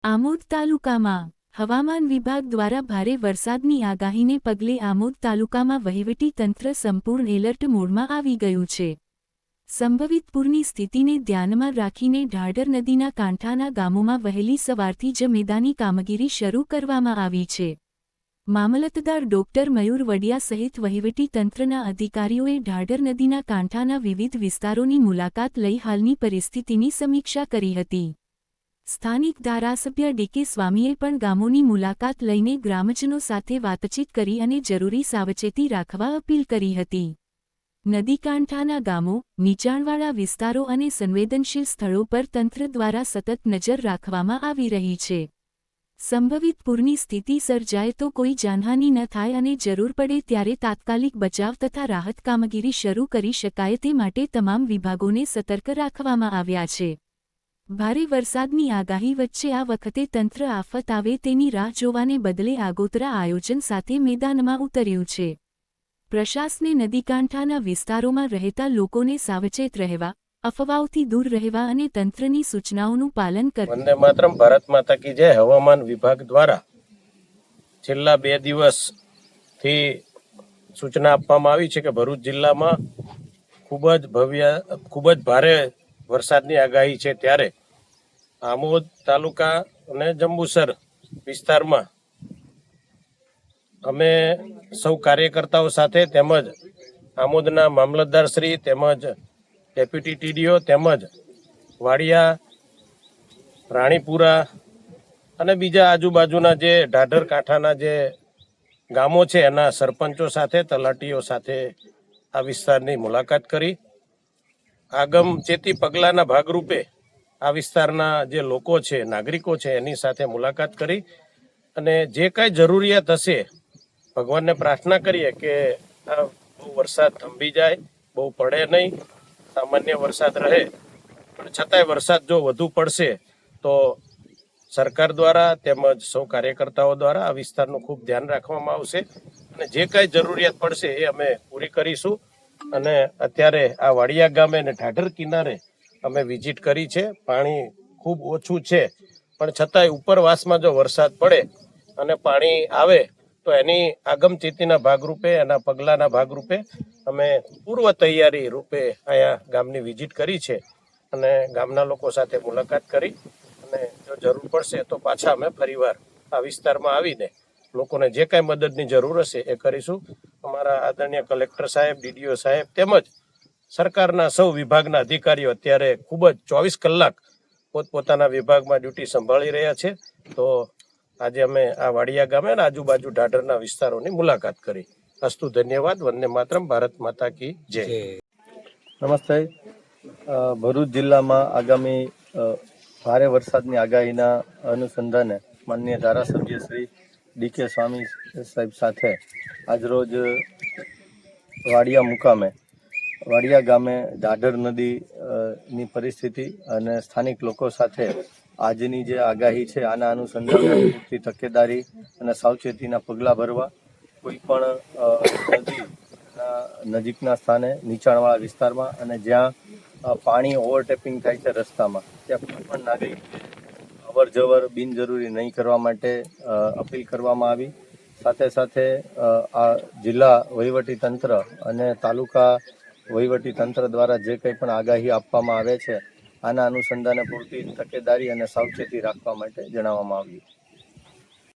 આમોદ તાલુકામાં હવામાન વિભાગ દ્વારા ભારે વરસાદની આગાહીને પગલે આમોદ તાલુકામાં વહીવટી તંત્ર સંપૂર્ણ એલર્ટ મોડમાં આવી ગયું છે। સંભવિત પૂરની સ્થિતિને ધ્યાનમાં રાખીને ઢાઢર નદીના કાંઠાના ગામોમાં વહેલી સવારથી જ મેદાની કામગીરી શરૂ કરવામાં આવી છે। મામલતદાર ડોક્ટર મયુર વડિયા સહિત વહીવટી તંત્રના અધિકારીઓએ ઢાઢર નદીના કાંઠાના વિવિધ વિસ્તારોની મુલાકાત લઈ હાલની પરિસ્થિતિની સમીક્ષા કરી હતી। સ્થાનિક ધારાસભ્ય ડીકે સ્વામીએ પણ ગામોની મુલાકાત લઈને ગ્રામજનો સાથે વાતચીત કરી અને જરૂરી સાવચેતી રાખવા અપીલ કરી હતી। નદીકાંઠાના ગામો, નીચાણવાળા વિસ્તારો અને સંવેદનશીલ સ્થળો પર તંત્ર દ્વારા સતત નજર રાખવામાં આવી રહી છે। સંભવિત પૂરની સ્થિતિ સર્જાય તો કોઈ જાનહાનિ ન થાય અને જરૂર પડે ત્યારે તાત્કાલિક બચાવ તથા રાહત કામગીરી શરૂ કરી શકાય તે માટે તમામ વિભાગોને સતર્ક રાખવામાં આવ્યા છે। ભારે વરસાદની આગાહી વચ્ચે આ વખતે તંત્ર આફત આવે તેની રાહ જોવાને બદલે આગોતરા આયોજન સાથે મેદાનમાં ઉતર્યું છે। પ્રશાસને નદીકાંઠાના વિસ્તારોમાં રહેતા લોકોને સાવચેત રહેવા, અફવાઓથી દૂર રહેવા અને તંત્રની સૂચનાઓનું પાલન કરવા વંદે માતરમ ભારત માતા કી જય હવામાન વિભાગ દ્વારા છેલ્લા 2 દિવસથી સૂચના આપવામાં આવી છે કે ભરૂચ જિલ્લામાં ખૂબ જ ભારે વરસાદની આગાહી છે। ત્યારે આમોદ તાલુકા અને જંબુસર વિસ્તારમાં અમે સૌ કાર્યકર્તાઓ સાથે તેમજ આમોદના મામલતદારશ્રી તેમજ ડેપ્યુટી ટીડીઓ તેમજ વાડિયા, રાણીપુરા અને બીજા આજુબાજુના જે ઢાઢર કાંઠાના જે ગામો છે એના સરપંચો સાથે, તલાટીઓ સાથે આ વિસ્તારની મુલાકાત કરી આગમચેતી પગલાંના ભાગરૂપે આ વિસ્તારના જે લોકો છે, નાગરિકો છે એની સાથે મુલાકાત કરી અને જે કાંઈ જરૂરિયાત હશે ભગવાનને પ્રાર્થના કરીએ કે આ બહુ વરસાદ થંભી જાય, બહુ પડે નહીં, સામાન્ય વરસાદ રહે, પણ છતાંય વરસાદ જો વધુ પડશે તો સરકાર દ્વારા તેમજ સૌ કાર્યકર્તાઓ દ્વારા આ વિસ્તારનું ખૂબ ધ્યાન રાખવામાં આવશે અને જે કાંઈ જરૂરિયાત પડશે એ અમે પૂરી કરીશું। અને અત્યારે આ વાડિયા ગામે અને ઢાઢર કિનારે અમે વિઝિટ કરી છે। પાણી ખૂબ ઓછું છે પણ છતાંય ઉપરવાસમાં જો વરસાદ પડે અને પાણી આવે તો એની આગમચેતીના ભાગરૂપે, એના પગલાંના ભાગરૂપે અમે પૂર્વ તૈયારી રૂપે અહીંયા ગામની વિઝિટ કરી છે અને ગામના લોકો સાથે મુલાકાત કરી અને જો જરૂર પડશે તો પાછા અમે ફરીવાર આ વિસ્તારમાં આવીને લોકોને જે કાંઈ મદદની જરૂર હશે એ કરીશું। અમારા આદરણીય કલેક્ટર સાહેબ, ડીડીઓ સાહેબ તેમજ સરકારના સૌ વિભાગના અધિકારીઓ અત્યારે ખૂબ જ 24 કલાક પોતપોતાના વિભાગમાં ડ્યુટી સંભાળી રહ્યા છે। તો આજે અમે આ વાડિયા ગામે અને આજુબાજુ ઢાઢરના વિસ્તારોની મુલાકાત કરી। અસ્તુ ધન્યવાદ। વંદે માતરમ ભારત માતા કી જય। નમસ્તે। ભરૂચ જિલ્લામાં આગામી ભારે વરસાદની આગાહીના અનુસંધાને માનનીય ધારાસભ્ય શ્રી ડીકે સ્વામી સાહેબ સાથે આજરોજ વાડિયા ગામે ઢાઢર નદીની પરિસ્થિતિ અને સ્થાનિક લોકો સાથે આજની જે આગાહી છે આના અનુસંધાને પૂરતી તકેદારી અને સાવચેતીના પગલાં ભરવા, કોઈ પણ નજીકના સ્થાને, નીચાણવાળા વિસ્તારમાં અને જ્યાં પાણી ઓવરટેપિંગ થાય છે રસ્તામાં, ત્યાં કોઈ પણ નાગરિક અવર જવર બિનજરૂરી નહીં કરવા માટે અપીલ કરવામાં આવી। સાથે સાથે આ જિલ્લા વહીવટી તંત્ર અને તાલુકા વહીવટી તંત્ર દ્વારા જે કંઈ પણ આગાહી આપવામાં આવે છે આના અનુસંધાને પૂરતી તકેદારી અને સાવચેતી રાખવા માટે જણાવવામાં આવ્યું।